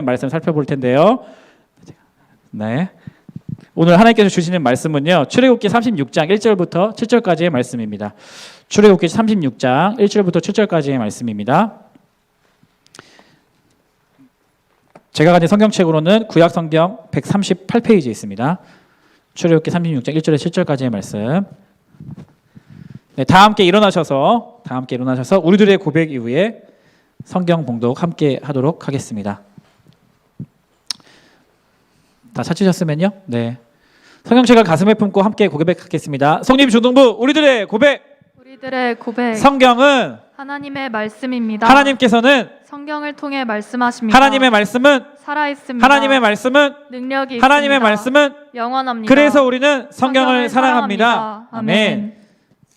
말씀 살펴볼 텐데요. 네. 오늘 하나님께서 주시는 말씀은요. 출애굽기 36장 1절부터 7절까지의 말씀입니다. 출애굽기 36장 1절부터 7절까지의 말씀입니다. 제가 가진 성경책으로는 구약 성경 138페이지에 있습니다. 출애굽기 36장 1절에서 7절까지의 말씀. 네, 다 함께 일어나셔서 우리들의 고백 이후에 성경 봉독 함께 하도록 하겠습니다. 다 찾으셨으면요. 네. 성경책을 가슴에 품고 함께 고백하겠습니다. 성림 중동부 우리들의 고백. 성경은 하나님의 말씀입니다. 하나님께서는 성경을 통해 말씀하십니다. 하나님의 말씀은 살아있습니다. 하나님의 말씀은 능력이 하나님의 있습니다. 말씀은 영원합니다. 그래서 우리는 성경을 사랑합니다. 아멘.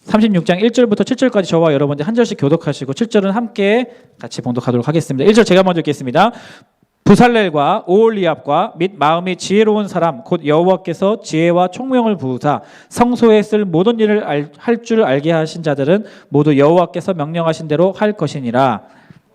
36장 1절부터 7절까지 저와 여러분들 한 절씩 교독하시고 7절은 함께 같이 봉독하도록 하겠습니다. 1절 제가 먼저 읽겠습니다. 부살렐과 오홀리압과 및 마음이 지혜로운 사람 곧 여호와께서 지혜와 총명을 부으사 성소에 쓸 모든 일을 할 줄 알게 하신 자들은 모두 여호와께서 명령하신 대로 할 것이니라.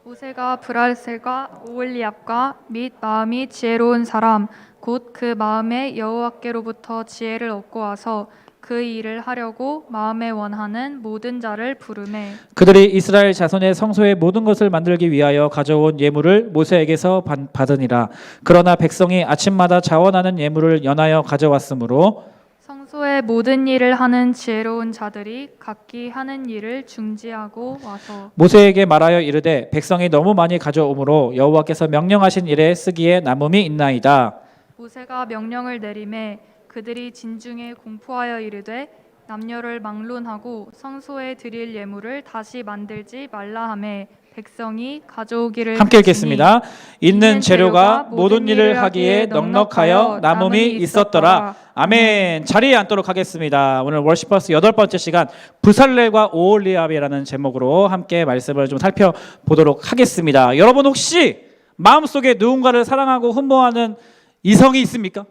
모세가 브랄셀과 오홀리압과 및 마음이 지혜로운 사람 곧 그 마음에 여호와께로부터 지혜를 얻고 와서 그 일을 하려고 마음에 원하는 모든 자를 부르매 그들이 이스라엘 자손의 성소의 모든 것을 만들기 위하여 가져온 예물을 모세에게서 받으니라. 그러나 백성이 아침마다 자원하는 예물을 연하여 가져왔으므로 성소의 모든 일을 하는 지혜로운 자들이 각기 하는 일을 중지하고 와서 모세에게 말하여 이르되 백성이 너무 많이 가져오므로 여호와께서 명령하신 일에 쓰기에 남음이 있나이다. 모세가 명령을 내리매 그들이 진중에 공포하여 이르되 남녀를 막론하고 성소에 드릴 예물을 다시 만들지 말라 하매 백성이 가져오기를 함께 읽겠습니다. 있는 재료가 모든 일을 하기에 넉넉하여 남음이 있었더라. 아멘. 자리에 앉도록 하겠습니다. 오늘 월시버스 8번째 시간 부살렐과 오홀리압이라는 제목으로 함께 말씀을 좀 살펴보도록 하겠습니다. 여러분 혹시 마음속에 누군가를 사랑하고 흠모하는 이성이 있습니까?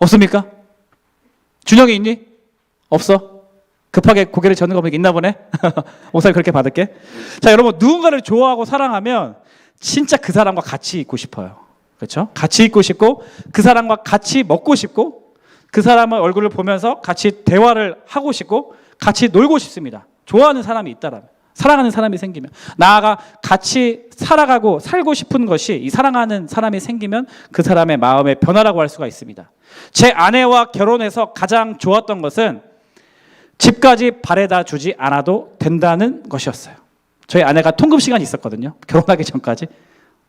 없습니까? 준영이 있니? 없어? 급하게 고개를 젓는 거 보니까 있나 보네? 목사님 그렇게 받을게. 자, 여러분 누군가를 좋아하고 사랑하면 진짜 그 사람과 같이 있고 싶어요. 그렇죠? 같이 있고 싶고 그 사람과 같이 먹고 싶고 그 사람의 얼굴을 보면서 같이 대화를 하고 싶고 같이 놀고 싶습니다. 좋아하는 사람이 있다라면, 사랑하는 사람이 생기면, 나아가 같이 살아가고 살고 싶은 것이 이 사랑하는 사람이 생기면 그 사람의 마음의 변화라고 할 수가 있습니다. 제 아내와 결혼해서 가장 좋았던 것은 집까지 바래다 주지 않아도 된다는 것이었어요. 저희 아내가 통금 시간이 있었거든요. 결혼하기 전까지.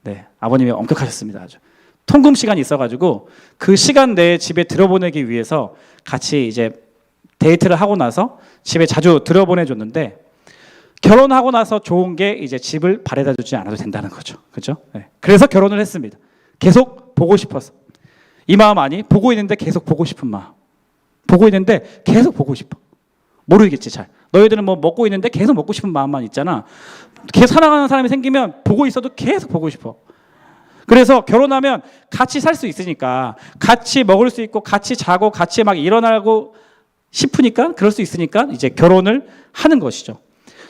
네, 아버님이 엄격하셨습니다. 아주. 통금 시간이 있어가지고 그 시간 내에 집에 들여보내기 위해서 같이 이제 데이트를 하고 나서 집에 자주 들여보내줬는데 결혼하고 나서 좋은 게 이제 집을 바래다 주지 않아도 된다는 거죠. 그렇죠? 네. 그래서 결혼을 했습니다. 계속 보고 싶어서. 이 마음 아니? 보고 있는데 계속 보고 싶은 마음. 보고 있는데 계속 보고 싶어. 모르겠지 잘. 너희들은 뭐 먹고 있는데 계속 먹고 싶은 마음만 있잖아. 계속 사랑하는 사람이 생기면 보고 있어도 계속 보고 싶어. 그래서 결혼하면 같이 살 수 있으니까 같이 먹을 수 있고 같이 자고 같이 막 일어나고 싶으니까 그럴 수 있으니까 이제 결혼을 하는 것이죠.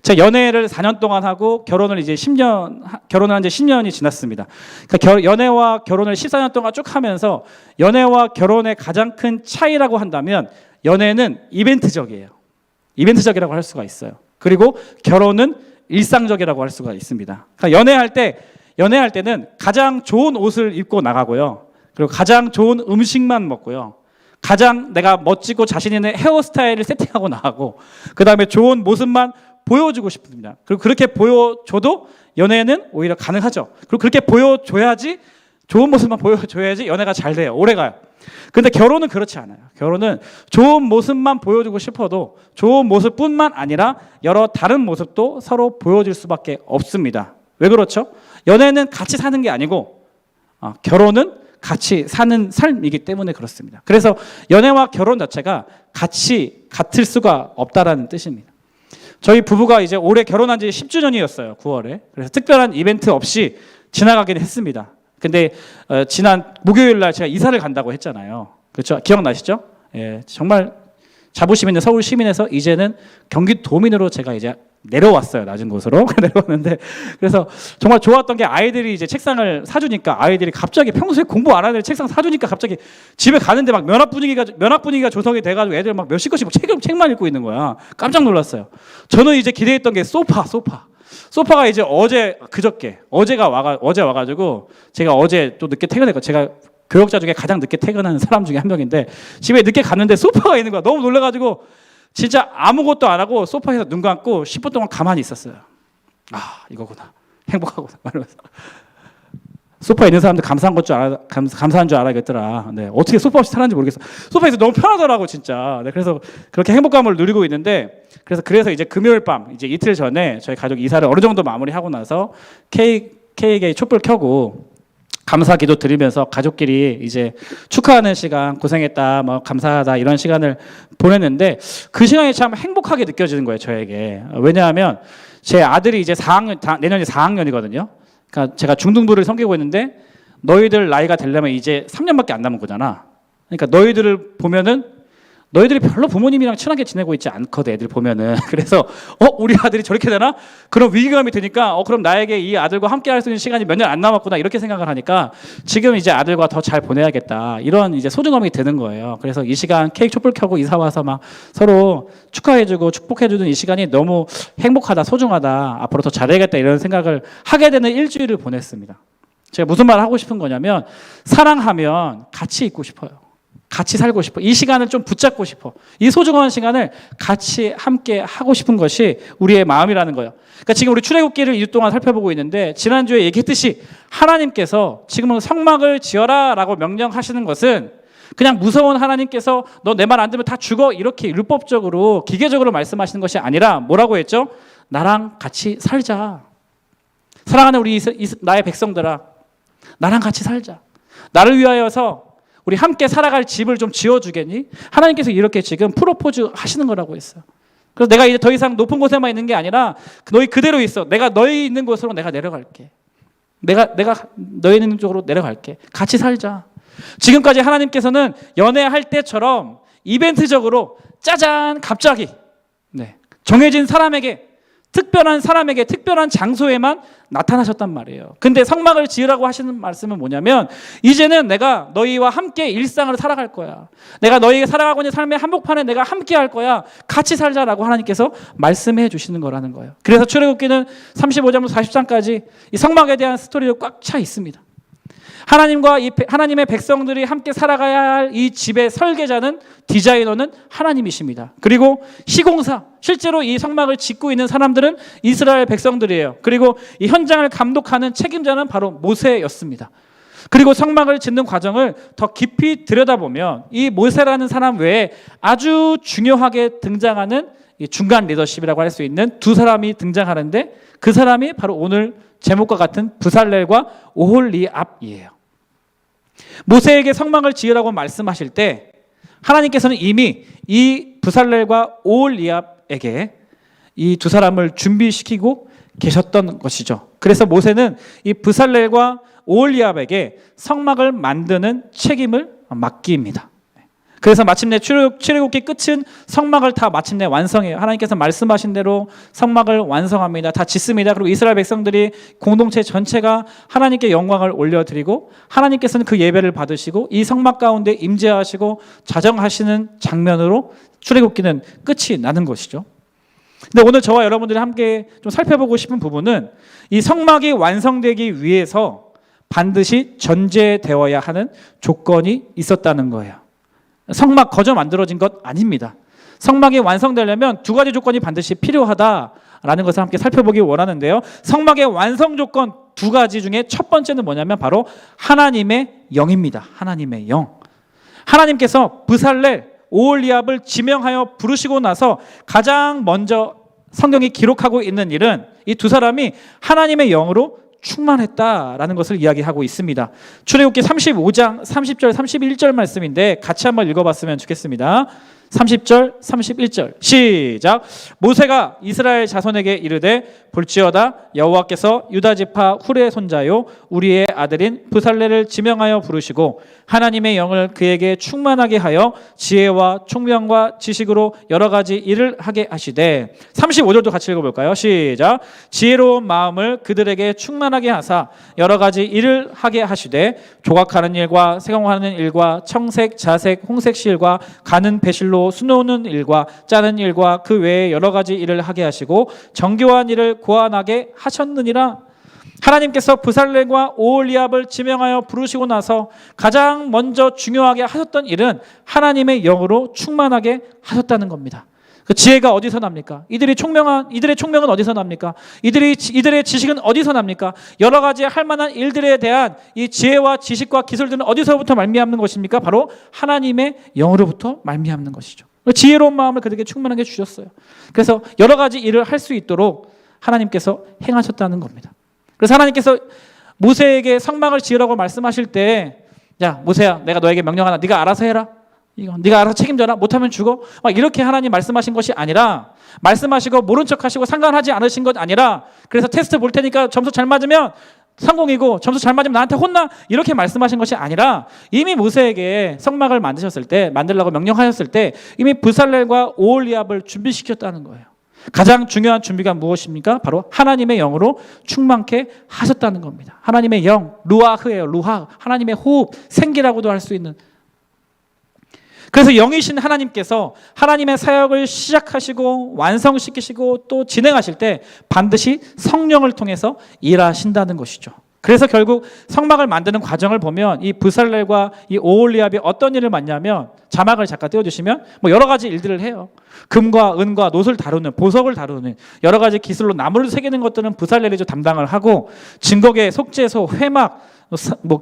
제가 연애를 4년 동안 하고 결혼을 이제 10년, 결혼을 한 지 10년이 지났습니다. 그러니까 연애와 결혼을 14년 동안 쭉 하면서 연애와 결혼의 가장 큰 차이라고 한다면 연애는 이벤트적이에요. 이벤트적이라고 할 수가 있어요. 그리고 결혼은 일상적이라고 할 수가 있습니다. 그러니까 연애할 때는 가장 좋은 옷을 입고 나가고요. 그리고 가장 좋은 음식만 먹고요. 가장 내가 멋지고 자신 있는 헤어스타일을 세팅하고 나가고 그 다음에 좋은 모습만 보여주고 싶습니다. 그리고 그렇게 보여줘도 연애는 오히려 가능하죠. 그리고 그렇게 보여줘야지, 좋은 모습만 보여줘야지 연애가 잘 돼요. 오래가요. 근데 결혼은 그렇지 않아요. 결혼은 좋은 모습만 보여주고 싶어도 좋은 모습뿐만 아니라 여러 다른 모습도 서로 보여줄 수밖에 없습니다. 왜 그렇죠? 연애는 같이 사는 게 아니고 결혼은 같이 사는 삶이기 때문에 그렇습니다. 그래서 연애와 결혼 자체가 같을 수가 없다라는 뜻입니다. 저희 부부가 이제 올해 결혼한 지 10주년이었어요. 9월에. 그래서 특별한 이벤트 없이 지나가긴 했습니다. 근데 지난 목요일 날 제가 이사를 간다고 했잖아요. 그렇죠? 기억나시죠? 예, 정말 자부심 있는 서울 시민에서 이제는 경기도민으로 제가 이제 내려왔어요. 낮은 곳으로 내려왔는데 그래서 정말 좋았던 게 아이들이 이제 책상을 사주니까 아이들이 갑자기 평소에 공부 안 하는 애들 책상 사주니까 갑자기 집에 가는데 막 면학 분위기가 조성이 돼가지고 애들 막 몇십 권씩 책만 읽고 있는 거야. 깜짝 놀랐어요. 저는 이제 기대했던 게 소파가 이제 어제 와가지고 제가 어제 또 늦게 퇴근했고 제가 교역자 중에 가장 늦게 퇴근하는 사람 중에 한 명인데 집에 늦게 갔는데 소파가 있는 거야. 너무 놀라가지고 진짜 아무것도 안 하고 소파에서 눈 감고 10분 동안 가만히 있었어요. 아, 이거구나. 행복하구나. 말하면서. 소파에 있는 사람들 감사한 줄 알아야겠더라. 네, 어떻게 소파 없이 살았는지 모르겠어. 소파에서 너무 편하더라고 진짜. 네, 그래서 그렇게 행복감을 누리고 있는데 그래서 이제 금요일 밤 이제 이틀 전에 저희 가족 이사를 어느 정도 마무리하고 나서 케이크에 촛불 켜고 감사 기도 드리면서 가족끼리 이제 축하하는 시간, 고생했다, 뭐 감사하다 이런 시간을 보냈는데 그 시간이 참 행복하게 느껴지는 거예요, 저에게. 왜냐하면 제 아들이 이제 내년이 4학년이거든요. 그러니까 제가 중등부를 섬기고 있는데 너희들 나이가 되려면 이제 3년밖에 안 남은 거잖아. 그러니까 너희들을 보면은 너희들이 별로 부모님이랑 친하게 지내고 있지 않거든, 애들 보면은. 그래서 우리 아들이 저렇게 되나? 그런 위기감이 드니까 그럼 나에게 이 아들과 함께 할 수 있는 시간이 몇 년 안 남았구나 이렇게 생각을 하니까 지금 이제 아들과 더 잘 보내야겠다 이런 이제 소중함이 드는 거예요. 그래서 이 시간 케이크 촛불 켜고 이사 와서 막 서로 축하해주고 축복해주는 이 시간이 너무 행복하다, 소중하다, 앞으로 더 잘해야겠다 이런 생각을 하게 되는 일주일을 보냈습니다. 제가 무슨 말을 하고 싶은 거냐면 사랑하면 같이 있고 싶어요. 같이 살고 싶어. 이 시간을 좀 붙잡고 싶어. 이 소중한 시간을 같이 함께 하고 싶은 것이 우리의 마음이라는 거예요. 그러니까 지금 우리 출애굽기를 2주 동안 살펴보고 있는데 지난주에 얘기했듯이 하나님께서 지금은 성막을 지어라 라고 명령하시는 것은 그냥 무서운 하나님께서 너 내 말 안 들으면 다 죽어 이렇게 율법적으로 기계적으로 말씀하시는 것이 아니라 뭐라고 했죠? 나랑 같이 살자. 사랑하는 우리 나의 백성들아, 나랑 같이 살자. 나를 위하여서 우리 함께 살아갈 집을 좀 지어주겠니? 하나님께서 이렇게 지금 프로포즈 하시는 거라고 했어요. 그래서 내가 이제 더 이상 높은 곳에만 있는 게 아니라 너희 그대로 있어. 내가 너희 있는 곳으로 내가 내려갈게. 내가 너희 있는 쪽으로 내려갈게. 같이 살자. 지금까지 하나님께서는 연애할 때처럼 이벤트적으로 짜잔 갑자기 정해진 사람에게 특별한 장소에만 나타나셨단 말이에요. 근데 성막을 지으라고 하시는 말씀은 뭐냐면 이제는 내가 너희와 함께 일상을 살아갈 거야. 내가 너희가 살아가고 있는 삶의 한복판에 내가 함께 할 거야. 같이 살자라고 하나님께서 말씀해 주시는 거라는 거예요. 그래서 출애굽기는 35장부터 40장까지 이 성막에 대한 스토리로 꽉 차 있습니다. 하나님의 백성들이 함께 살아가야 할 이 집의 설계자는 디자이너는 하나님이십니다. 그리고 시공사, 실제로 이 성막을 짓고 있는 사람들은 이스라엘 백성들이에요. 그리고 이 현장을 감독하는 책임자는 바로 모세였습니다. 그리고 성막을 짓는 과정을 더 깊이 들여다보면 이 모세라는 사람 외에 아주 중요하게 등장하는 이 중간 리더십이라고 할 수 있는 두 사람이 등장하는데 그 사람이 바로 오늘 제목과 같은 부살렐과 오홀리압이에요. 모세에게 성막을 지으라고 말씀하실 때 하나님께서는 이미 이 부살렐과 오홀리압에게 이 두 사람을 준비시키고 계셨던 것이죠. 그래서 모세는 이 부살렐과 오홀리압에게 성막을 만드는 책임을 맡깁니다. 그래서 마침내 출애굽기 끝은 성막을 다 마침내 완성해요. 하나님께서 말씀하신 대로 성막을 완성합니다. 다 짓습니다. 그리고 이스라엘 백성들이 공동체 전체가 하나님께 영광을 올려드리고 하나님께서는 그 예배를 받으시고 이 성막 가운데 임재하시고 자정하시는 장면으로 출애굽기는 끝이 나는 것이죠. 근데 오늘 저와 여러분들이 함께 좀 살펴보고 싶은 부분은 이 성막이 완성되기 위해서 반드시 전제되어야 하는 조건이 있었다는 거예요. 성막 거저 만들어진 것 아닙니다. 성막이 완성되려면 두 가지 조건이 반드시 필요하다라는 것을 함께 살펴보기 원하는데요. 성막의 완성 조건 두 가지 중에 첫 번째는 뭐냐면 바로 하나님의 영입니다. 하나님의 영. 하나님께서 부살렐, 오홀리압을 지명하여 부르시고 나서 가장 먼저 성경이 기록하고 있는 일은 이 두 사람이 하나님의 영으로 충만했다라는 것을 이야기하고 있습니다. 출애굽기 35장 30절 31절 말씀인데 같이 한번 읽어봤으면 좋겠습니다. 30절, 31절 시작. 모세가 이스라엘 자손에게 이르되 볼지어다 여호와께서 유다 지파 훌의 손자요 우리의 아들인 부살레를 지명하여 부르시고 하나님의 영을 그에게 충만하게 하여 지혜와 총명과 지식으로 여러 가지 일을 하게 하시되 35절도 같이 읽어볼까요? 시작. 지혜로운 마음을 그들에게 충만하게 하사 여러 가지 일을 하게 하시되 조각하는 일과 세공하는 일과 청색, 자색, 홍색 실과 가는 배실로 수놓는 일과 짜는 일과 그 외에 여러 가지 일을 하게 하시고 정교한 일을 고안하게 하셨느니라. 하나님께서 부살렐과 오홀리압을 지명하여 부르시고 나서 가장 먼저 중요하게 하셨던 일은 하나님의 영으로 충만하게 하셨다는 겁니다. 그 지혜가 어디서 납니까? 이들의 총명은 어디서 납니까? 이들의 지식은 어디서 납니까? 여러 가지 할 만한 일들에 대한 이 지혜와 지식과 기술들은 어디서부터 말미암는 것입니까? 바로 하나님의 영으로부터 말미암는 것이죠. 지혜로운 마음을 그들에게 충만하게 주셨어요. 그래서 여러 가지 일을 할 수 있도록 하나님께서 행하셨다는 겁니다. 그래서 하나님께서 모세에게 성막을 지으라고 말씀하실 때, 야 모세야, 내가 너에게 명령하나, 네가 알아서 해라. 이거 네가 알아서 책임져라. 못하면 죽어. 막 이렇게 하나님 말씀하신 것이 아니라, 말씀하시고 모른 척하시고 상관하지 않으신 것 아니라, 그래서 테스트 볼 테니까 점수 잘 맞으면 성공이고 점수 잘 맞으면 나한테 혼나, 이렇게 말씀하신 것이 아니라 이미 모세에게 성막을 만들라고 명령하셨을 때 이미 부살렐과 오홀리압을 준비시켰다는 거예요. 가장 중요한 준비가 무엇입니까? 바로 하나님의 영으로 충만케 하셨다는 겁니다. 하나님의 영, 루아흐예요. 루아, 하나님의 호흡, 생기라고도 할 수 있는. 그래서 영이신 하나님께서 하나님의 사역을 시작하시고 완성시키시고 또 진행하실 때 반드시 성령을 통해서 일하신다는 것이죠. 그래서 결국 성막을 만드는 과정을 보면 이 부살렐과 이 오홀리압이 어떤 일을 맡냐면, 자막을 잠깐 띄워주시면 여러 가지 일들을 해요. 금과 은과 놋을 다루는, 보석을 다루는 여러 가지 기술로 나무를 새기는 것들은 부살렐이 담당을 하고, 증거계, 속죄소, 회막,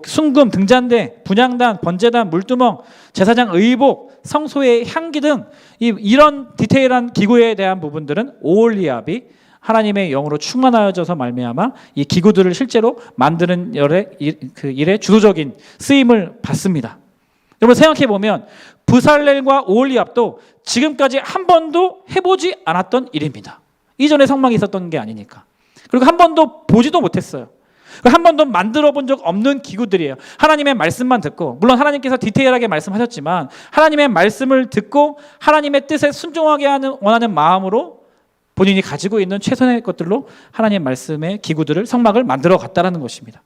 순금, 등잔대, 분향단, 번제단, 물두멍, 제사장 의복, 성소의 향기 등 이런 디테일한 기구에 대한 부분들은 오홀리압이 하나님의 영으로 충만하여져서 말미암아 이 기구들을 실제로 만드는 일의 주도적인 쓰임을 받습니다. 여러분 생각해 보면 부살렐과 오홀리압도 지금까지 한 번도 해보지 않았던 일입니다. 이전에 성막이 있었던 게 아니니까. 그리고 한 번도 보지도 못했어요. 한 번도 만들어 본 적 없는 기구들이에요. 하나님의 말씀만 듣고, 물론 하나님께서 디테일하게 말씀하셨지만 하나님의 말씀을 듣고 하나님의 뜻에 순종하게 원하는 마음으로 본인이 가지고 있는 최선의 것들로 하나님의 말씀의 기구들을, 성막을 만들어 갔다라는 것입니다.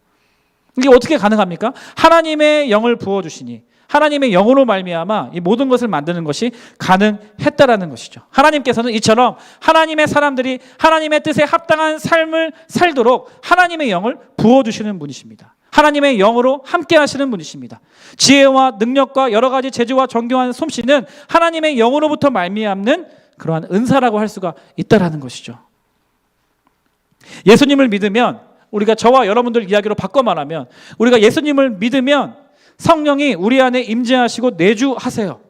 이게 어떻게 가능합니까? 하나님의 영을 부어주시니 하나님의 영으로 말미암아 이 모든 것을 만드는 것이 가능했다라는 것이죠. 하나님께서는 이처럼 하나님의 사람들이 하나님의 뜻에 합당한 삶을 살도록 하나님의 영을 부어주시는 분이십니다. 하나님의 영으로 함께 하시는 분이십니다. 지혜와 능력과 여러 가지 재주와 정교한 솜씨는 하나님의 영으로부터 말미암는 그러한 은사라고 할 수가 있다라는 것이죠. 예수님을 믿으면, 우리가 저와 여러분들 이야기로 바꿔 말하면, 우리가 예수님을 믿으면 성령이 우리 안에 임재하시고 내주하세요.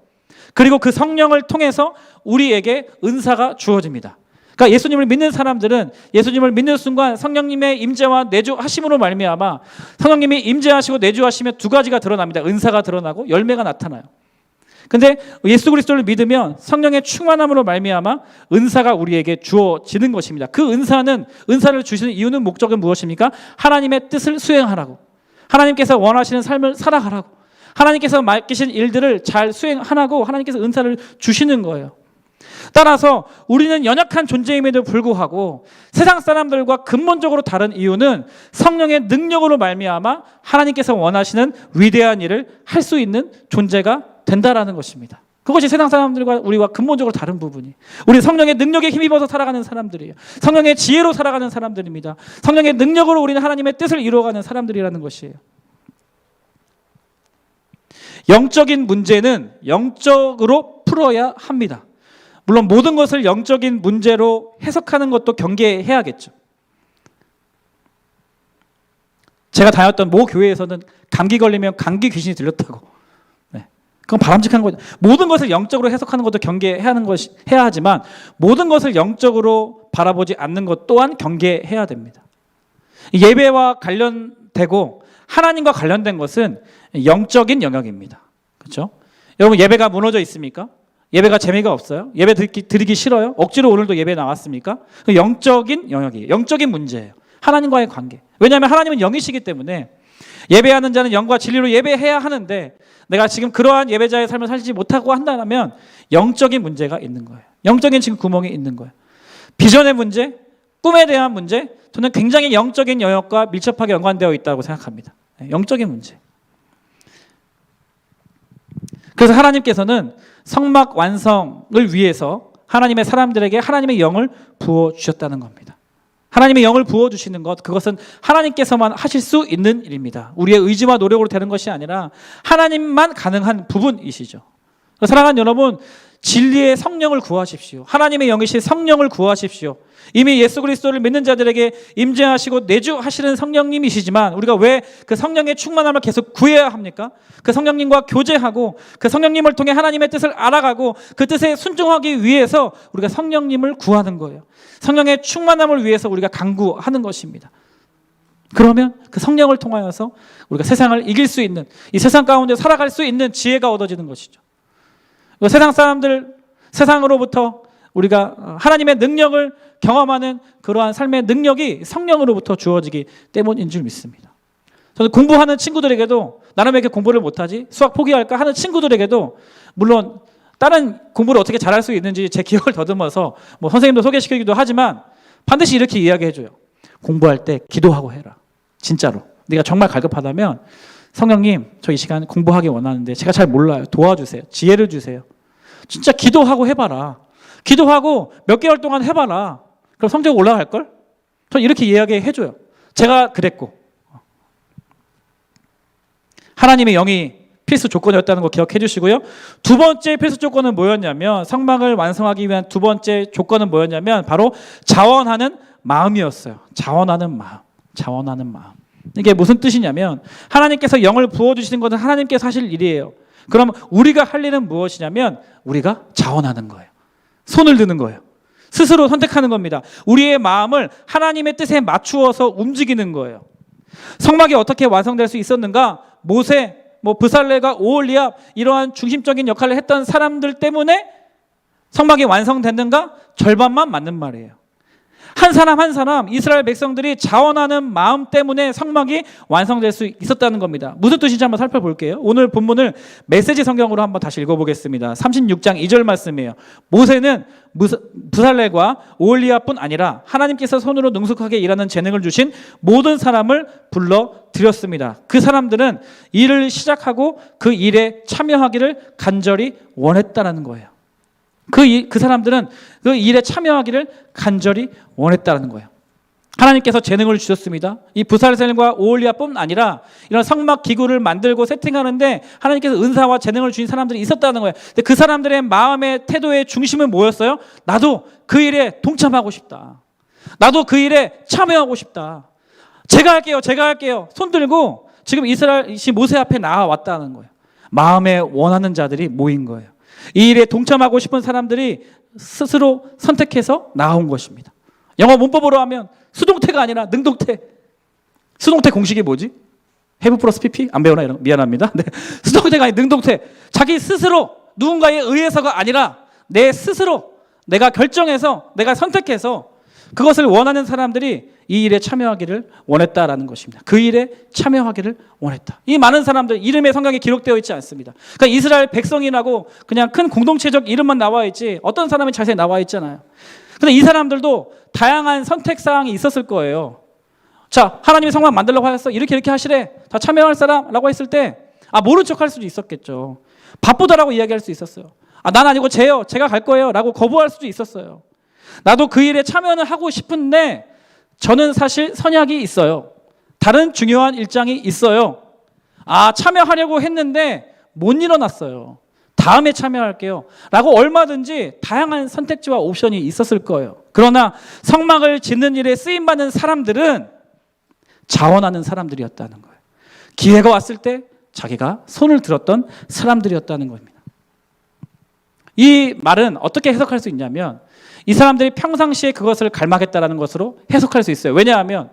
그리고 그 성령을 통해서 우리에게 은사가 주어집니다. 그러니까 예수님을 믿는 사람들은 예수님을 믿는 순간 성령님의 임재와 내주하심으로 말미암아, 성령님이 임재하시고 내주하시면 두 가지가 드러납니다. 은사가 드러나고 열매가 나타나요. 근데 예수 그리스도를 믿으면 성령의 충만함으로 말미암아 은사가 우리에게 주어지는 것입니다. 그 은사를 주시는 이유는, 목적은 무엇입니까? 하나님의 뜻을 수행하라고, 하나님께서 원하시는 삶을 살아가라고, 하나님께서 맡기신 일들을 잘 수행하라고 하나님께서 은사를 주시는 거예요. 따라서 우리는 연약한 존재임에도 불구하고 세상 사람들과 근본적으로 다른 이유는 성령의 능력으로 말미암아 하나님께서 원하시는 위대한 일을 할 수 있는 존재가 된다라는 것입니다. 그것이 세상 사람들과 우리와 근본적으로 다른 부분이, 우리 성령의 능력에 힘입어서 살아가는 사람들이에요. 성령의 지혜로 살아가는 사람들입니다. 성령의 능력으로 우리는 하나님의 뜻을 이루어가는 사람들이라는 것이에요. 영적인 문제는 영적으로 풀어야 합니다. 물론 모든 것을 영적인 문제로 해석하는 것도 경계해야겠죠. 제가 다녔던 모 교회에서는 감기 걸리면 감기 귀신이 들렸다고. 그건 바람직한 거죠. 모든 것을 영적으로 해석하는 것도 경계해야 하지만 모든 것을 영적으로 바라보지 않는 것 또한 경계해야 됩니다. 예배와 관련되고 하나님과 관련된 것은 영적인 영역입니다. 그렇죠? 여러분, 예배가 무너져 있습니까? 예배가 재미가 없어요? 예배 드리기 싫어요? 억지로 오늘도 예배 나왔습니까? 영적인 영역이에요. 영적인 문제예요. 하나님과의 관계. 왜냐하면 하나님은 영이시기 때문에 예배하는 자는 영과 진리로 예배해야 하는데 내가 지금 그러한 예배자의 삶을 살지 못하고 한다면 영적인 문제가 있는 거예요. 영적인 지금 구멍이 있는 거예요. 비전의 문제, 꿈에 대한 문제, 저는 굉장히 영적인 영역과 밀접하게 연관되어 있다고 생각합니다. 영적인 문제. 그래서 하나님께서는 성막 완성을 위해서 하나님의 사람들에게 하나님의 영을 부어주셨다는 겁니다. 하나님의 영을 부어주시는 것, 그것은 하나님께서만 하실 수 있는 일입니다. 우리의 의지와 노력으로 되는 것이 아니라 하나님만 가능한 부분이시죠. 사랑하는 여러분, 진리의 성령을 구하십시오. 하나님의 영이신 성령을 구하십시오. 이미 예수 그리스도를 믿는 자들에게 임재하시고 내주하시는 성령님이시지만 우리가 왜 그 성령의 충만함을 계속 구해야 합니까? 그 성령님과 교제하고 그 성령님을 통해 하나님의 뜻을 알아가고 그 뜻에 순종하기 위해서 우리가 성령님을 구하는 거예요. 성령의 충만함을 위해서 우리가 간구하는 것입니다. 그러면 그 성령을 통하여서 우리가 세상을 이길 수 있는, 이 세상 가운데 살아갈 수 있는 지혜가 얻어지는 것이죠. 세상 사람들, 세상으로부터 우리가 하나님의 능력을 경험하는 그러한 삶의 능력이 성령으로부터 주어지기 때문인 줄 믿습니다. 저는 공부하는 친구들에게도 나는 왜 이렇게 공부를 못하지? 수학 포기할까 하는 친구들에게도 물론 다른 공부를 어떻게 잘할 수 있는지 제 기억을 더듬어서 뭐 선생님도 소개시키기도 하지만 반드시 이렇게 이야기해줘요. 공부할 때 기도하고 해라. 진짜로. 네가 정말 갈급하다면 성령님, 저 이 시간 공부하기 원하는데 제가 잘 몰라요. 도와주세요. 지혜를 주세요. 진짜 기도하고 해봐라. 기도하고 몇 개월 동안 해봐라. 그럼 성적 올라갈걸? 저 이렇게 이야기해줘요. 제가 그랬고. 하나님의 영이 필수 조건이었다는 거 기억해 주시고요. 두 번째 필수 조건은 뭐였냐면 성막을 완성하기 위한 두 번째 조건은 뭐였냐면 바로 자원하는 마음이었어요. 자원하는 마음. 자원하는 마음. 이게 무슨 뜻이냐면 하나님께서 영을 부어주시는 것은 하나님께서 하실 일이에요. 그럼 우리가 할 일은 무엇이냐면 우리가 자원하는 거예요. 손을 드는 거예요. 스스로 선택하는 겁니다. 우리의 마음을 하나님의 뜻에 맞추어서 움직이는 거예요. 성막이 어떻게 완성될 수 있었는가? 모세, 브살레가 오홀리압 이러한 중심적인 역할을 했던 사람들 때문에 성막이 완성됐는가? 절반만 맞는 말이에요. 한 사람 한 사람 이스라엘 백성들이 자원하는 마음 때문에 성막이 완성될 수 있었다는 겁니다. 무슨 뜻인지 한번 살펴볼게요. 오늘 본문을 메시지 성경으로 한번 다시 읽어보겠습니다. 36장 2절 말씀이에요. 모세는 부살레과 오홀리압뿐 아니라 하나님께서 손으로 능숙하게 일하는 재능을 주신 모든 사람을 불러들였습니다. 그 사람들은 일을 시작하고 그 일에 참여하기를 간절히 원했다는 거예요. 그 사람들은 그 일에 참여하기를 간절히 원했다는 거예요. 하나님께서 재능을 주셨습니다. 이 부살셀과 오홀리압뿐 아니라 이런 성막 기구를 만들고 세팅하는데 하나님께서 은사와 재능을 주신 사람들이 있었다는 거예요. 근데 그 사람들의 마음의 태도의 중심은 뭐였어요? 나도 그 일에 동참하고 싶다. 나도 그 일에 참여하고 싶다. 제가 할게요. 손 들고 지금 이스라엘 모세 앞에 나와왔다는 거예요. 마음에 원하는 자들이 모인 거예요. 이 일에 동참하고 싶은 사람들이 스스로 선택해서 나온 것입니다. 영어 문법으로 하면 수동태가 아니라 능동태. 수동태 공식이 뭐지? have 플러스 pp? 안 배우나 이런 미안합니다. 네. 수동태가 아니라 능동태. 자기 스스로 누군가에 의해서가 아니라 내 스스로 내가 결정해서 내가 선택해서 그것을 원하는 사람들이 이 일에 참여하기를 원했다라는 것입니다. 그 일에 참여하기를 원했다. 이 많은 사람들 이름의 성경에 기록되어 있지 않습니다. 그러니까 이스라엘 백성이라고 그냥 큰 공동체적 이름만 나와 있지 어떤 사람이 자세히 나와 있잖아요. 근데 이 사람들도 다양한 선택 사항이 있었을 거예요. 자, 하나님이 성막 만들려고 하셨어. 이렇게 하시래. 다 참여할 사람라고 했을 때 모른 척할 수도 있었겠죠. 바쁘다라고 이야기할 수 있었어요. 난 아니고 제가 갈 거예요 라고 거부할 수도 있었어요. 나도 그 일에 참여는 하고 싶은데 저는 사실 선약이 있어요. 다른 중요한 일정이 있어요. 참여하려고 했는데 못 일어났어요. 다음에 참여할게요 라고 얼마든지 다양한 선택지와 옵션이 있었을 거예요. 그러나 성막을 짓는 일에 쓰임받는 사람들은 자원하는 사람들이었다는 거예요. 기회가 왔을 때 자기가 손을 들었던 사람들이었다는 겁니다. 이 말은 어떻게 해석할 수 있냐면 이 사람들이 평상시에 그것을 갈망했다라는 것으로 해석할 수 있어요. 왜냐하면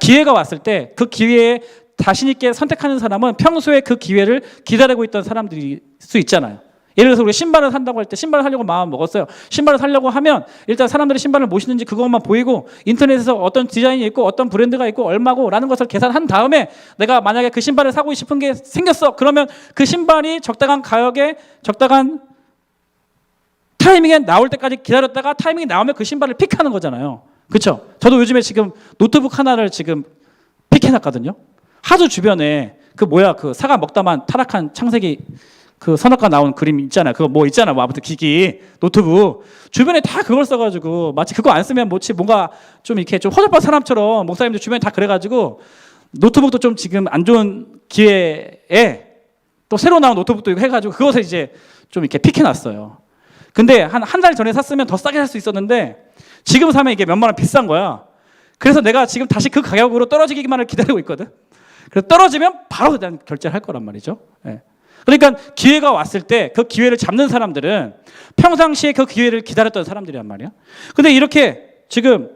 기회가 왔을 때 그 기회에 자신 있게 선택하는 사람은 평소에 그 기회를 기다리고 있던 사람들일 수 있잖아요. 예를 들어서 우리 신발을 산다고 할 때 신발을 사려고 마음 먹었어요. 신발을 사려고 하면 일단 사람들이 신발을 뭐 신는지 그것만 보이고 인터넷에서 어떤 디자인이 있고 어떤 브랜드가 있고 얼마고 라는 것을 계산한 다음에 내가 만약에 그 신발을 사고 싶은 게 생겼어. 그러면 그 신발이 적당한 가격에 적당한 타이밍에 나올 때까지 기다렸다가 타이밍이 나오면 그 신발을 픽하는 거잖아요. 그렇죠? 저도 요즘에 지금 노트북 하나를 지금 픽해놨거든요. 하도 주변에 그 사과 먹다만 타락한 창세기 그 선악과 나온 그림 있잖아요. 그거 뭐 있잖아요. 뭐 아무튼 기기, 노트북 주변에 다 그걸 써가지고 마치 그거 안 쓰면 뭔가 좀 이렇게 좀 허접한 사람처럼 목사님들 주변에 다 그래가지고 노트북도 좀 지금 안 좋은 기회에 또 새로 나온 노트북도 이거 해가지고 그것을 이제 좀 이렇게 픽해놨어요. 근데 한 달 전에 샀으면 더 싸게 살 수 있었는데 지금 사면 이게 몇만 원 비싼 거야. 그래서 내가 지금 다시 그 가격으로 떨어지기만을 기다리고 있거든. 그래서 떨어지면 바로 그냥 결제를 할 거란 말이죠. 예. 그러니까 기회가 왔을 때 그 기회를 잡는 사람들은 평상시에 그 기회를 기다렸던 사람들이란 말이야. 근데 이렇게 지금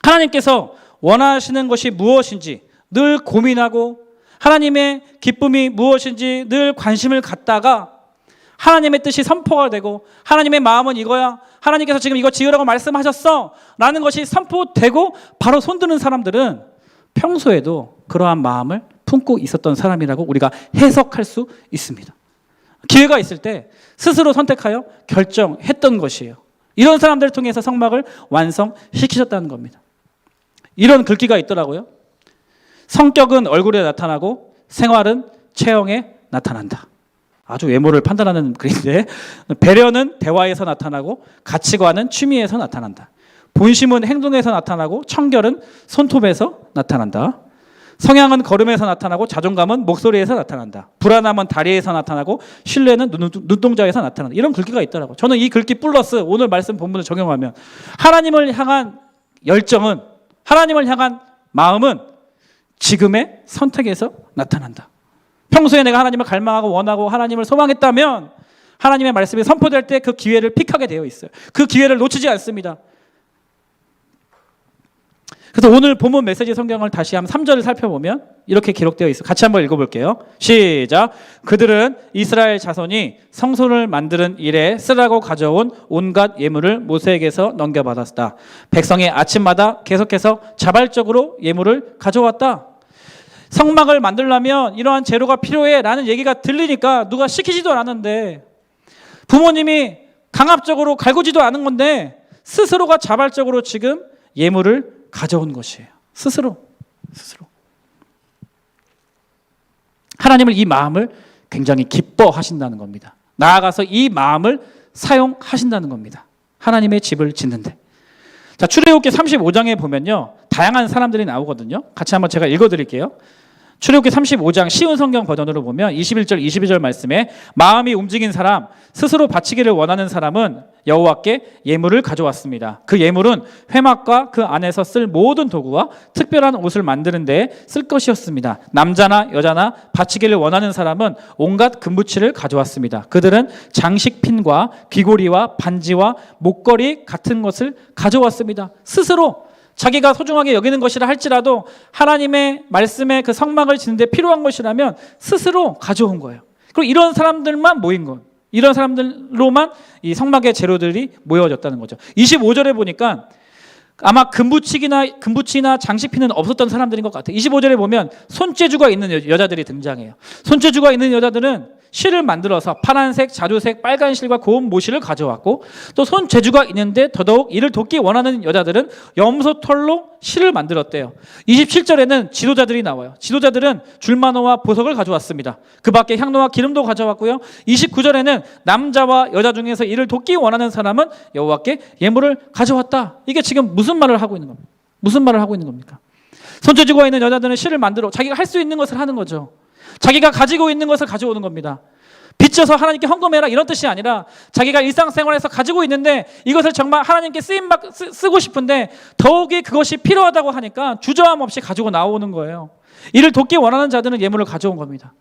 하나님께서 원하시는 것이 무엇인지 늘 고민하고 하나님의 기쁨이 무엇인지 늘 관심을 갖다가 하나님의 뜻이 선포가 되고 하나님의 마음은 이거야. 하나님께서 지금 이거 지으라고 말씀하셨어. 라는 것이 선포되고 바로 손드는 사람들은 평소에도 그러한 마음을 품고 있었던 사람이라고 우리가 해석할 수 있습니다. 기회가 있을 때 스스로 선택하여 결정했던 것이에요. 이런 사람들을 통해서 성막을 완성시키셨다는 겁니다. 이런 글귀가 있더라고요. 성격은 얼굴에 나타나고 생활은 체형에 나타난다. 아주 외모를 판단하는 글인데 배려는 대화에서 나타나고 가치관은 취미에서 나타난다. 본심은 행동에서 나타나고 청결은 손톱에서 나타난다. 성향은 걸음에서 나타나고 자존감은 목소리에서 나타난다. 불안함은 다리에서 나타나고 신뢰는 눈동자에서 나타난다. 이런 글귀가 있더라고요. 저는 이 글귀 플러스 오늘 말씀 본문을 적용하면 하나님을 향한 열정은 하나님을 향한 마음은 지금의 선택에서 나타난다. 평소에 내가 하나님을 갈망하고 원하고 하나님을 소망했다면 하나님의 말씀이 선포될 때 그 기회를 픽하게 되어 있어요. 그 기회를 놓치지 않습니다. 그래서 오늘 본문 메시지 성경을 다시 한번 3절을 살펴보면 이렇게 기록되어 있어요. 같이 한번 읽어볼게요. 시작. 그들은 이스라엘 자손이 성소를 만드는 일에 쓰라고 가져온 온갖 예물을 모세에게서 넘겨받았다. 백성이 아침마다 계속해서 자발적으로 예물을 가져왔다. 성막을 만들려면 이러한 재료가 필요해 라는 얘기가 들리니까 누가 시키지도 않았는데 부모님이 강압적으로 갈구지도 않은 건데 스스로가 자발적으로 지금 예물을 가져온 것이에요. 스스로. 하나님을 이 마음을 굉장히 기뻐하신다는 겁니다. 나아가서 이 마음을 사용하신다는 겁니다. 하나님의 집을 짓는데. 자, 출애굽기 35장에 보면요. 다양한 사람들이 나오거든요. 같이 한번 제가 읽어드릴게요. 출애굽기 35장 쉬운 성경 버전으로 보면 21절 22절 말씀에 마음이 움직인 사람, 스스로 바치기를 원하는 사람은 여호와께 예물을 가져왔습니다. 그 예물은 회막과 그 안에서 쓸 모든 도구와 특별한 옷을 만드는 데 쓸 것이었습니다. 남자나 여자나 바치기를 원하는 사람은 온갖 금붙이를 가져왔습니다. 그들은 장식핀과 귀고리와 반지와 목걸이 같은 것을 가져왔습니다. 스스로 자기가 소중하게 여기는 것이라 할지라도 하나님의 말씀에 그 성막을 짓는 데 필요한 것이라면 스스로 가져온 거예요. 그리고 이런 사람들만 모인 것, 이런 사람들로만 이 성막의 재료들이 모여졌다는 거죠. 25절에 보니까 아마 금붙이나 장식피는 없었던 사람들인 것 같아요. 25절에 보면 손재주가 있는 여자들이 등장해요. 손재주가 있는 여자들은 실을 만들어서 파란색, 자주색, 빨간 실과 고운 모실을 가져왔고 또 손재주가 있는데 더더욱 이를 돕기 원하는 여자들은 염소털로 실을 만들었대요. 27절에는 지도자들이 나와요. 지도자들은 줄마노와 보석을 가져왔습니다. 그 밖에 향로와 기름도 가져왔고요. 29절에는 남자와 여자 중에서 이를 돕기 원하는 사람은 여호와께 예물을 가져왔다. 이게 지금 무슨 말을 하고 있는 겁니까? 무슨 말을 하고 있는 겁니까? 손재주가 있는 여자들은 실을 만들어 자기가 할 수 있는 것을 하는 거죠. 자기가 가지고 있는 것을 가져오는 겁니다. 빚져서 하나님께 헌금해라 이런 뜻이 아니라 자기가 일상생활에서 가지고 있는데 이것을 정말 하나님께 쓰고 싶은데 더욱이 그것이 필요하다고 하니까 주저함 없이 가지고 나오는 거예요. 이를 돕기 원하는 자들은 예물을 가져온 겁니다.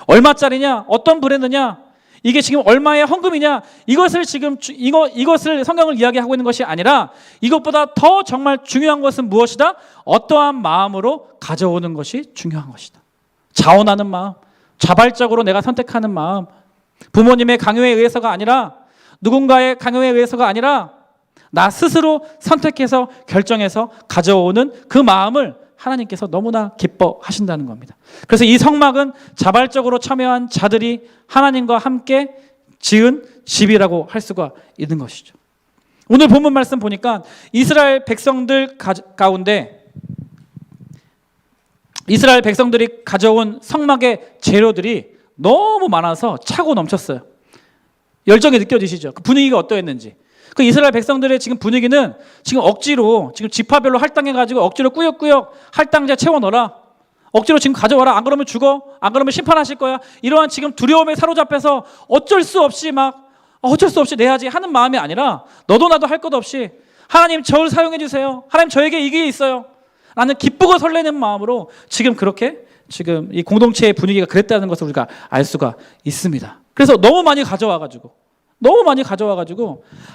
얼마짜리냐? 어떤 브랜드냐? 이게 지금 얼마의 헌금이냐? 이것을 지금 이것을 성경을 이야기하고 있는 것이 아니라 이것보다 더 정말 중요한 것은 무엇이다? 어떠한 마음으로 가져오는 것이 중요한 것이다. 자원하는 마음, 자발적으로 내가 선택하는 마음, 부모님의 강요에 의해서가 아니라 누군가의 강요에 의해서가 아니라 나 스스로 선택해서 결정해서 가져오는 그 마음을 하나님께서 너무나 기뻐하신다는 겁니다. 그래서 이 성막은 자발적으로 참여한 자들이 하나님과 함께 지은 집이라고 할 수가 있는 것이죠. 오늘 본문 말씀 보니까 이스라엘 백성들 가운데 이스라엘 백성들이 가져온 성막의 재료들이 너무 많아서 차고 넘쳤어요. 열정이 느껴지시죠? 그 분위기가 어떠했는지. 그 이스라엘 백성들의 지금 분위기는 지금 억지로 지금 지파별로 할당해가지고 억지로 꾸역꾸역 할당제 채워 넣어라. 억지로 지금 가져와라. 안 그러면 죽어. 안 그러면 심판하실 거야. 이러한 지금 두려움에 사로잡혀서 어쩔 수 없이 내야지 하는 마음이 아니라 너도 나도 할 것 없이 하나님 저를 사용해 주세요. 하나님 저에게 이 기회 있어요. 라는 기쁘고 설레는 마음으로 지금 그렇게 지금 이 공동체의 분위기가 그랬다는 것을 우리가 알 수가 있습니다. 그래서 너무 많이 가져와가지고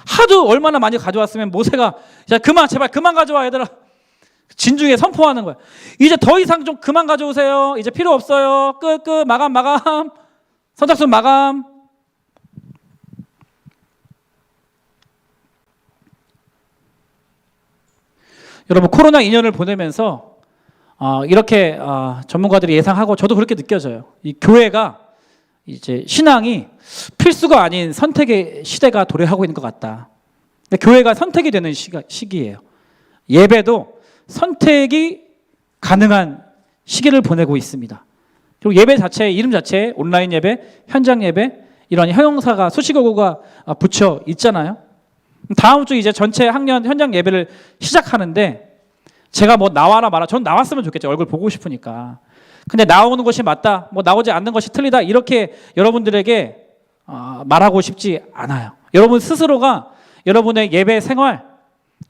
하도 얼마나 많이 가져왔으면 모세가 자 제발 그만 가져와 얘들아. 진중에 선포하는 거야. 이제 더 이상 좀 그만 가져오세요. 이제 필요 없어요. 끝 마감 선착순 마감. 여러분 코로나 2년을 보내면서 이렇게 전문가들이 예상하고 저도 그렇게 느껴져요. 이 교회가 이제 신앙이 필수가 아닌 선택의 시대가 도래하고 있는 것 같다. 근데 교회가 선택이 되는 시기예요. 예배도 선택이 가능한 시기를 보내고 있습니다. 그리고 예배 자체, 이름 자체에 온라인 예배, 현장 예배 이런 형용사가 수식어구가 붙여 있잖아요. 다음 주 이제 전체 학년 현장 예배를 시작하는데 제가 뭐 나와라 마라 전 나왔으면 좋겠죠. 얼굴 보고 싶으니까. 근데 나오는 것이 맞다, 뭐 나오지 않는 것이 틀리다 이렇게 여러분들에게 말하고 싶지 않아요. 여러분 스스로가 여러분의 예배 생활,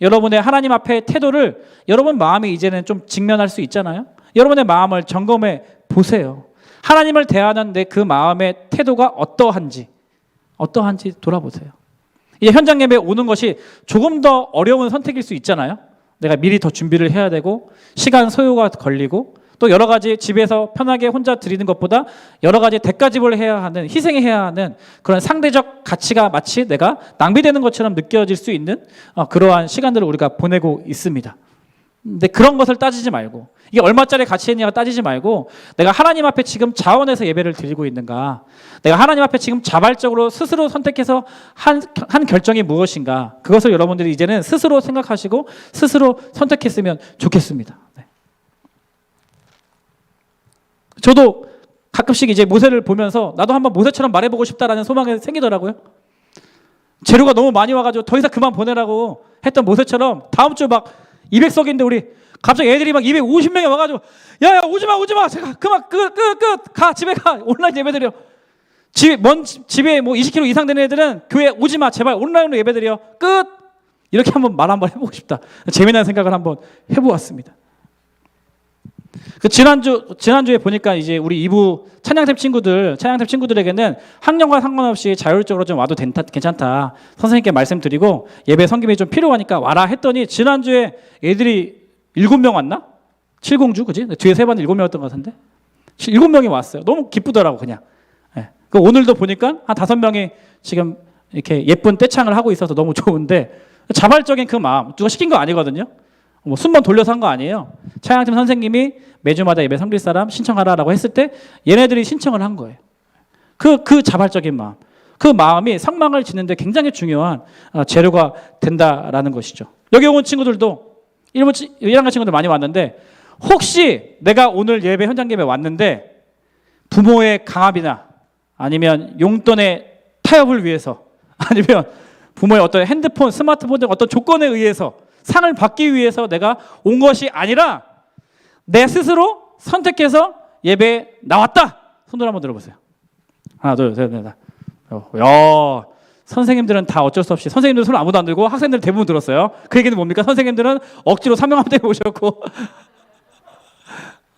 여러분의 하나님 앞의 태도를 여러분 마음이 이제는 좀 직면할 수 있잖아요. 여러분의 마음을 점검해 보세요. 하나님을 대하는 내 그 마음의 태도가 어떠한지 돌아보세요. 이제 현장 예배에 오는 것이 조금 더 어려운 선택일 수 있잖아요. 내가 미리 더 준비를 해야 되고 시간 소요가 걸리고 또 여러 가지 집에서 편하게 혼자 드리는 것보다 여러 가지 대가집을 해야 하는, 희생해야 하는 그런 상대적 가치가 마치 내가 낭비되는 것처럼 느껴질 수 있는 그러한 시간들을 우리가 보내고 있습니다. 근데 그런 것을 따지지 말고 이게 얼마짜리 가치 있냐가 따지지 말고 내가 하나님 앞에 지금 자원해서 예배를 드리고 있는가, 내가 하나님 앞에 지금 자발적으로 스스로 선택해서 한 결정이 무엇인가, 그것을 여러분들이 이제는 스스로 생각하시고 스스로 선택했으면 좋겠습니다. 네. 저도 가끔씩 이제 모세를 보면서 나도 한번 모세처럼 말해보고 싶다라는 소망이 생기더라고요. 재료가 너무 많이 와가지고 더 이상 그만 보내라고 했던 모세처럼 다음 주 막 200석인데 우리 갑자기 애들이 막 250명이 와가지고 야야 오지마 제가 그만 끝 가 집에 가 온라인 예배 드려. 집에 뭐 20km 이상 되는 애들은 교회 오지마 제발 온라인으로 예배 드려 끝. 이렇게 한번 말 한번 해보고 싶다. 재미난 생각을 한번 해보았습니다. 그 지난주에 보니까 이제 우리 2부 찬양팀 친구들에게는 학년과 상관없이 자율적으로 좀 와도 괜찮다. 선생님께 말씀드리고 예배 섬김이 좀 필요하니까 와라 했더니 지난주에 애들이 7명 왔나? 7공주 그지? 뒤에 세 번 7명이었던 것 같은데 7명이 왔어요. 너무 기쁘더라고 그냥. 네. 그 오늘도 보니까 한 5명이 지금 이렇게 예쁜 떼창을 하고 있어서 너무 좋은데 자발적인 그 마음 누가 시킨 거 아니거든요. 뭐 순번 돌려서 한 거 아니에요. 찬양팀 선생님이 매주마다 예배 섬길 사람 신청하라라고 했을 때 얘네들이 신청을 한 거예요. 그 자발적인 마음, 그 마음이 성막을 짓는데 굉장히 중요한 재료가 된다라는 것이죠. 여기 온 친구들도 1학년 친구들 많이 왔는데 혹시 내가 오늘 예배 현장 예배 왔는데 부모의 강압이나 아니면 용돈의 타협을 위해서 아니면 부모의 어떤 핸드폰, 스마트폰 등 어떤 조건에 의해서 상을 받기 위해서 내가 온 것이 아니라 내 스스로 선택해서 예배에 나왔다. 손들 한번 들어보세요. 하나, 둘, 셋, 넷. 야, 선생님들은 다 어쩔 수 없이 선생님들은 손 아무도 안 들고 학생들 대부분 들었어요. 그 얘기는 뭡니까? 선생님들은 억지로 사명함 때문에 오셨고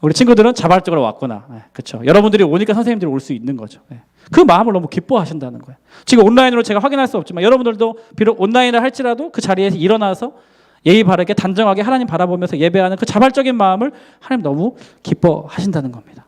우리 친구들은 자발적으로 왔구나. 네, 그렇죠. 여러분들이 오니까 선생님들이 올 수 있는 거죠. 네. 그 마음을 너무 기뻐하신다는 거예요. 지금 온라인으로 제가 확인할 수 없지만 여러분들도 비록 온라인을 할지라도 그 자리에서 일어나서 예의 바르게 단정하게 하나님 바라보면서 예배하는 그 자발적인 마음을 하나님 너무 기뻐하신다는 겁니다.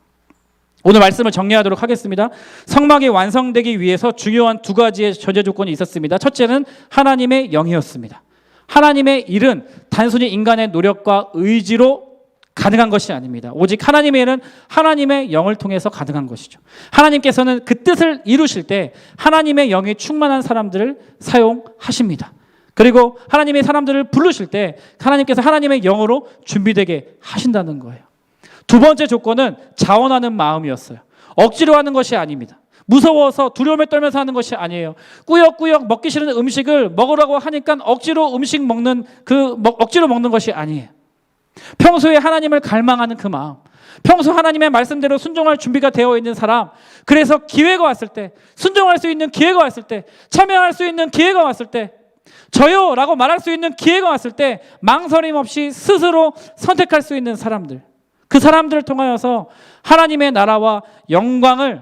오늘 말씀을 정리하도록 하겠습니다. 성막이 완성되기 위해서 중요한 두 가지의 전제 조건이 있었습니다. 첫째는 하나님의 영이었습니다. 하나님의 일은 단순히 인간의 노력과 의지로 가능한 것이 아닙니다. 오직 하나님의 일은 하나님의 영을 통해서 가능한 것이죠. 하나님께서는 그 뜻을 이루실 때 하나님의 영이 충만한 사람들을 사용하십니다. 그리고 하나님의 사람들을 부르실 때 하나님께서 하나님의 영으로 준비되게 하신다는 거예요. 두 번째 조건은 자원하는 마음이었어요. 억지로 하는 것이 아닙니다. 무서워서 두려움에 떨면서 하는 것이 아니에요. 꾸역꾸역 먹기 싫은 음식을 먹으라고 하니까 억지로 음식 먹는 억지로 먹는 것이 아니에요. 평소에 하나님을 갈망하는 그 마음, 평소 하나님의 말씀대로 순종할 준비가 되어 있는 사람, 그래서 기회가 왔을 때, 순종할 수 있는 기회가 왔을 때, 참여할 수 있는 기회가 왔을 때, 저요 라고 말할 수 있는 기회가 왔을 때 망설임 없이 스스로 선택할 수 있는 사람들, 그 사람들을 통하여서 하나님의 나라와 영광을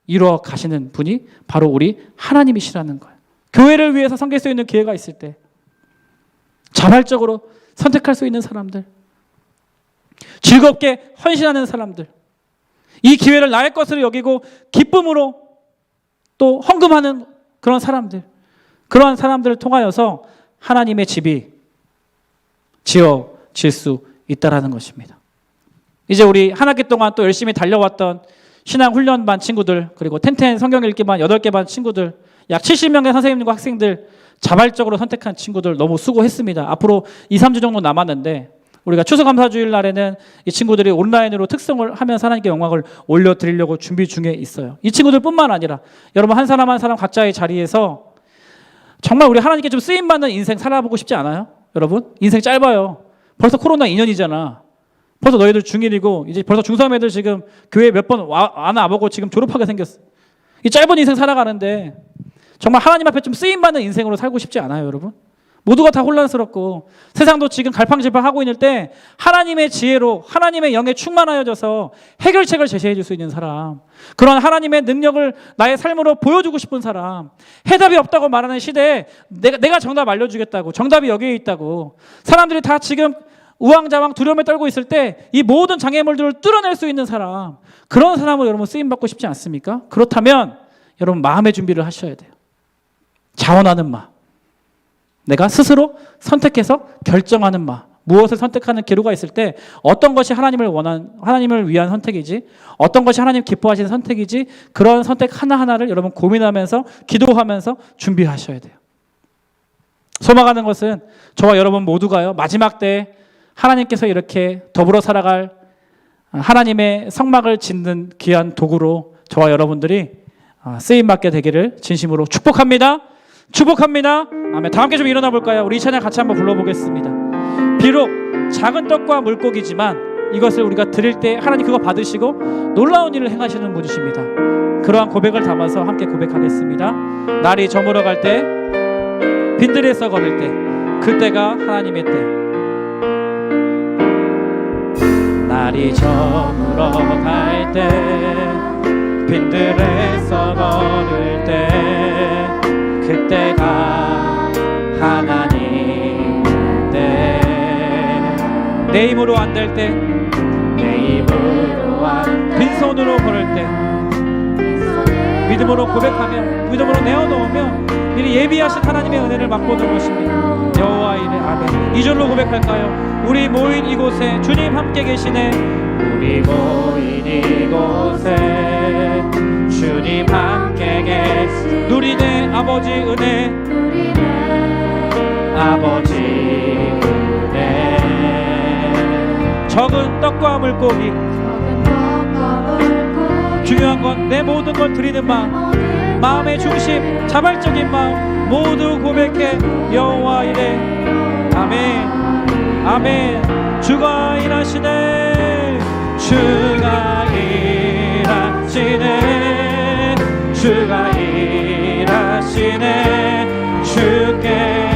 이루어 가시는 분이 바로 우리 하나님이시라는 거예요. 교회를 위해서 섬길 수 있는 기회가 있을 때 자발적으로 선택할 수 있는 사람들, 즐겁게 헌신하는 사람들, 이 기회를 나의 것으로 여기고 기쁨으로 또 헌금하는 그런 사람들, 그러한 사람들을 통하여서 하나님의 집이 지어질 수 있다라는 것입니다. 이제 우리 한 학기 동안 또 열심히 달려왔던 신앙훈련반 친구들, 그리고 텐텐 성경 읽기반 8개 반 친구들, 약 70명의 선생님과 학생들 자발적으로 선택한 친구들 너무 수고했습니다. 앞으로 2, 3주 정도 남았는데 우리가 추수감사주일 날에는 이 친구들이 온라인으로 특성을 하면서 하나님께 영광을 올려드리려고 준비 중에 있어요. 이 친구들뿐만 아니라 여러분 한 사람 한 사람 각자의 자리에서 정말 우리 하나님께 좀 쓰임받는 인생 살아보고 싶지 않아요? 여러분? 인생 짧아요. 벌써 코로나 2년이잖아. 벌써 너희들 중1이고 이제 벌써 중3 애들 지금 교회 몇 번 안 와보고 지금 졸업하게 생겼어. 이 짧은 인생 살아가는데 정말 하나님 앞에 좀 쓰임받는 인생으로 살고 싶지 않아요, 여러분? 모두가 다 혼란스럽고 세상도 지금 갈팡질팡하고 있을 때 하나님의 지혜로 하나님의 영에 충만하여져서 해결책을 제시해 줄 수 있는 사람, 그런 하나님의 능력을 나의 삶으로 보여주고 싶은 사람, 해답이 없다고 말하는 시대에 내가 정답 알려주겠다고, 정답이 여기에 있다고, 사람들이 다 지금 우왕좌왕 두려움에 떨고 있을 때 이 모든 장애물들을 뚫어낼 수 있는 사람, 그런 사람으로 여러분 쓰임받고 싶지 않습니까? 그렇다면 여러분 마음의 준비를 하셔야 돼요. 자원하는 마음, 내가 스스로 선택해서 결정하는 마음, 무엇을 선택하는 기로가 있을 때 어떤 것이 하나님을 위한 선택이지, 어떤 것이 하나님 기뻐하시는 선택이지, 그런 선택 하나하나를 여러분 고민하면서 기도하면서 준비하셔야 돼요. 소망하는 것은 저와 여러분 모두가요, 마지막 때에 하나님께서 이렇게 더불어 살아갈 하나님의 성막을 짓는 귀한 도구로 저와 여러분들이 쓰임받게 되기를 진심으로 축복합니다. 축복합니다. 아멘. 다 함께 좀 일어나 볼까요? 우리 이 찬양 같이 한번 불러보겠습니다. 비록 작은 떡과 물고기지만 이것을 우리가 드릴 때 하나님 그거 받으시고 놀라운 일을 행하시는 분이십니다. 그러한 고백을 담아서 함께 고백하겠습니다. 날이 저물어 갈 때, 빈들에서 걸을 때, 그때가 하나님의 때. 날이 저물어 갈 때, 빈들에서 걸을 때, 그때가 하나님 때. 내 힘으로 안 될 때, 내 힘으로 안 빈손으로 걸을 때, 믿음으로 고백하며 믿음으로 내어놓으며 미리 예비하신 하나님의 은혜를 맛보는 것입니다. 여호와 이레. 아멘. 2절로 고백할까요? 우리 모인 이곳에 주님 함께 계시네. 우리 모인 이곳에 주님 함께 계시네. 누리네 아버지 은혜, 아버지 은혜. 적은 떡과 물고기, 중요한 건 내 모든 걸 드리는 마음, 마음의 중심, 자발적인 마음 모두 고백해. 여호와 이레. 아멘. 아멘. 주가 일하시네, 주가 일하시네, 주가 일하시네. 주께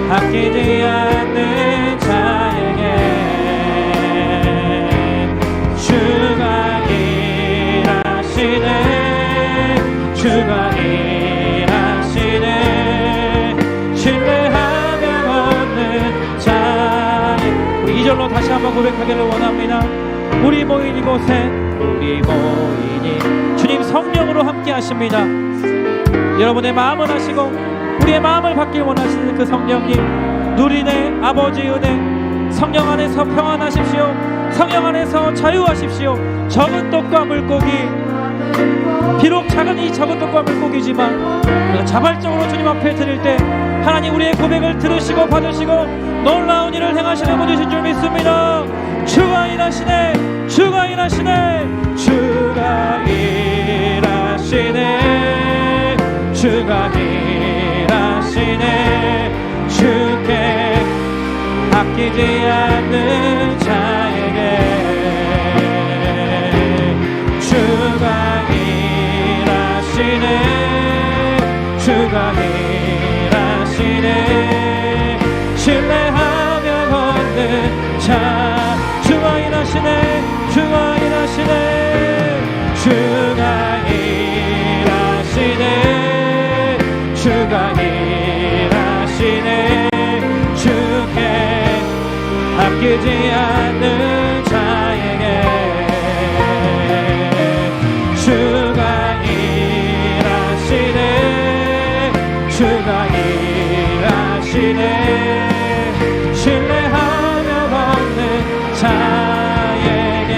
아끼지 않는 자에게 주가 일하시네, 주가 일하시네. 신뢰하며 얻는 자에게. 우리 2절로 다시 한번 고백하기를 원합니다. 우리 모인 이곳에 우리 모이니. 주님 성령으로 함께 하십니다. 여러분의 마음을 하시고 우리의 마음을 받길 원하시는 그 성령님, 누리네 아버지의 은혜, 성령 안에서 평안하십시오. 성령 안에서 자유하십시오. 적은 떡과 물고기, 비록 작은 이 적은 떡과 물고기지만 우리가 자발적으로 주님 앞에 드릴 때 하나님 우리의 고백을 들으시고 받으시고 놀라운 일을 행하시는 분이신 줄 믿습니다. 주가 일하시네, 주가 일하시네, 주가 일하시네, 주가 일하시네. 주께 아끼지 않는 자에게 주가 일하시네, 주가 일하시네. 신뢰하며 걷는 자, 주가 일하시네, 주가 일하시네, 주가 일하시네, 주가 일하시네. 주께 아끼지 않는 자에게 주가 일하시네, 주가 일하시네. 신뢰하며 걷는 자에게.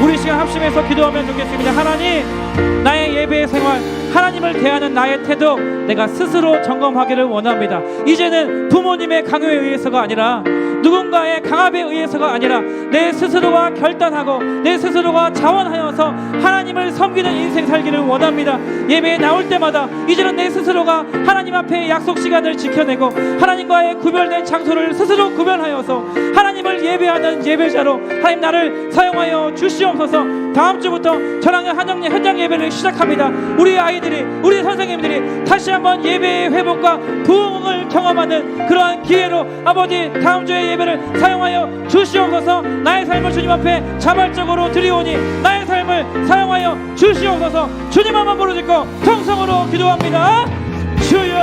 우리 시간 합심해서 기도하면 좋겠습니다. 하나님, 나의 예배의 생활, 하나님을 대하는 나의 태도, 내가 스스로 점검하기를 원합니다. 이제는 부모님의 강요에 의해서가 아니라 누군가의 강압에 의해서가 아니라 내 스스로가 결단하고 내 스스로가 자원하여서 하나님을 섬기는 인생 살기를 원합니다. 예배에 나올 때마다 이제는 내 스스로가 하나님 앞에 약속 시간을 지켜내고 하나님과의 구별된 장소를 스스로 구별하여서 하나님을 예배하는 예배자로 하나님 나를 사용하여 주시옵소서. 다음 주부터 저랑 현장 예배를 시작합니다. 우리 아이들이, 우리 선생님들이 다시 한번 예배의 회복과 부흥을 경험하는 그러한 기회로 아버지 다음 주에 예배를 사용하여 주시옵소서. 나의 삶을 주님 앞에 자발적으로 드리오니 나의 삶을 사용하여 주시옵소서. 주님 한번 부르짖고 통성으로 기도합니다. 주여.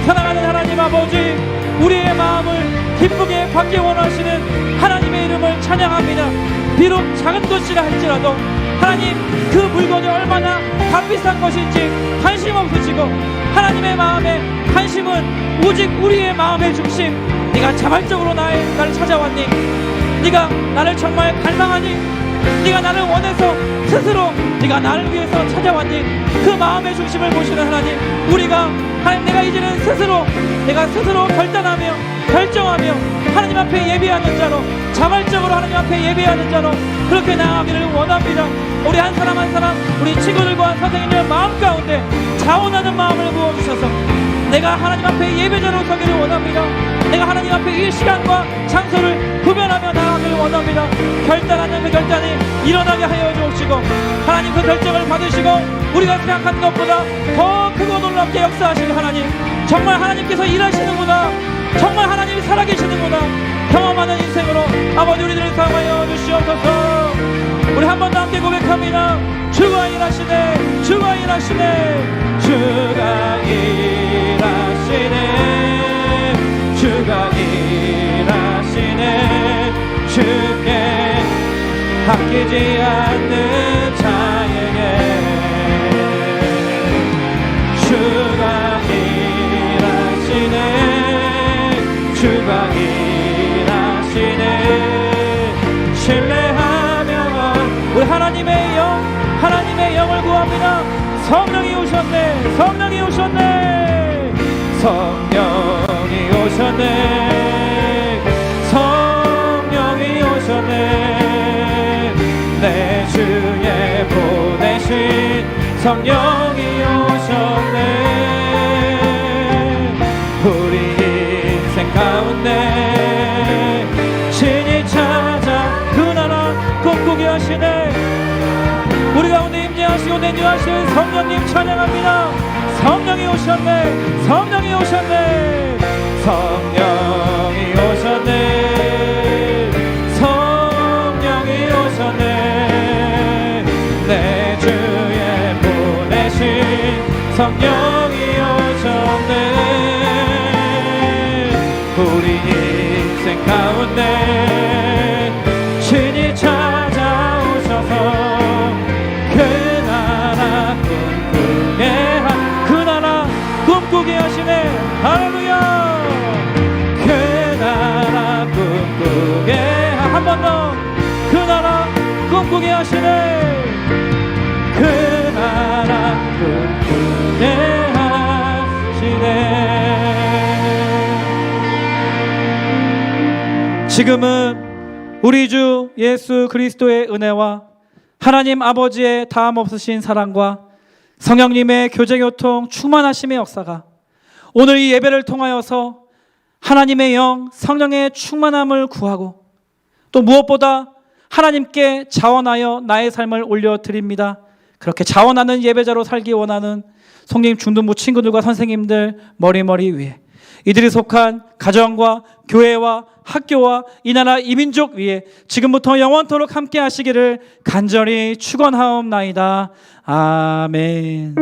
사랑하는 하나님 아버지, 우리의 마음을 기쁘게 받기 원하시는 하나님의 이름을 찬양합니다. 비록 작은 것이라 할지라도 하나님 그 물건이 얼마나 값비싼 것인지 관심 없으시고 하나님의 마음에 관심은 오직 우리의 마음의 중심. 네가 자발적으로 나를 찾아왔니? 네가 나를 정말 갈망하니? 네가 나를 원해서 스스로 네가 나를 위해서 찾아왔니? 그 마음의 중심을 보시는 하나님, 우리가 하나님 내가 이제는 내가 스스로 결단하며 결정하며 하나님 앞에 예배하는 자로, 자발적으로 하나님 앞에 예배하는 자로 그렇게 나아가기를 원합니다. 우리 한 사람 한 사람, 우리 친구들과 선생님의 마음 가운데 자원하는 마음을 부어주셔서 내가 하나님 앞에 예배자로 서기를 원합니다. 내가 하나님 앞에 이 시간과 장소를 구별하며 나아가기를 원합니다. 결단하는 그 결단이 일어나게 하여 주옵시고 하나님 그 결정을 받으시고 우리가 생각하는 것보다 더 크고 놀랍게 역사하실 하나님, 정말 하나님께서 일하시는구나, 정말 하나님이 살아계시는구나 경험하는 인생으로 아버지 우리들을 사용하여 주시옵소서. 우리 한 번 더 함께 고백합니다. 주가 일하시네, 주가 일하시네, 주가 일하시네, 주가 일하시네. 주께 아끼지 않는 자에게 주가 일하시네, 주가 일하시네. 신뢰하며 우리 하나님의 영을 구합니다. 성령이 오셨네, 성령이 오셨네, 성령이 오셨네, 성령이 오셨네. 내 주에 보내신 성령이 오셨네. 우리 인생 가운데 신이 찾아 그 나라 꿈꾸게 하시네. 우리 가운데 임재하시고 내주하시는 성령님 찬양합니다. 성령이 오셨네, 성령이 오셨네, 성령이 오셨네, 성령이 오셨네. 내 주에 보내신 성령이 오셨네. 우리 인생 가운데 하시네. 그 나라 은혜하시네. 지금은 우리 주 예수 그리스도의 은혜와 하나님 아버지의 다함 없으신 사랑과 성령님의 교제교통 충만하심의 역사가 오늘 이 예배를 통하여서 하나님의 영 성령의 충만함을 구하고 또 무엇보다 하나님께 자원하여 나의 삶을 올려드립니다. 그렇게 자원하는 예배자로 살기 원하는 성님 중등부 친구들과 선생님들 머리 위에 이들이 속한 가정과 교회와 학교와 이 나라 이 민족 위에 지금부터 영원토록 함께 하시기를 간절히 축원하옵나이다. 아멘.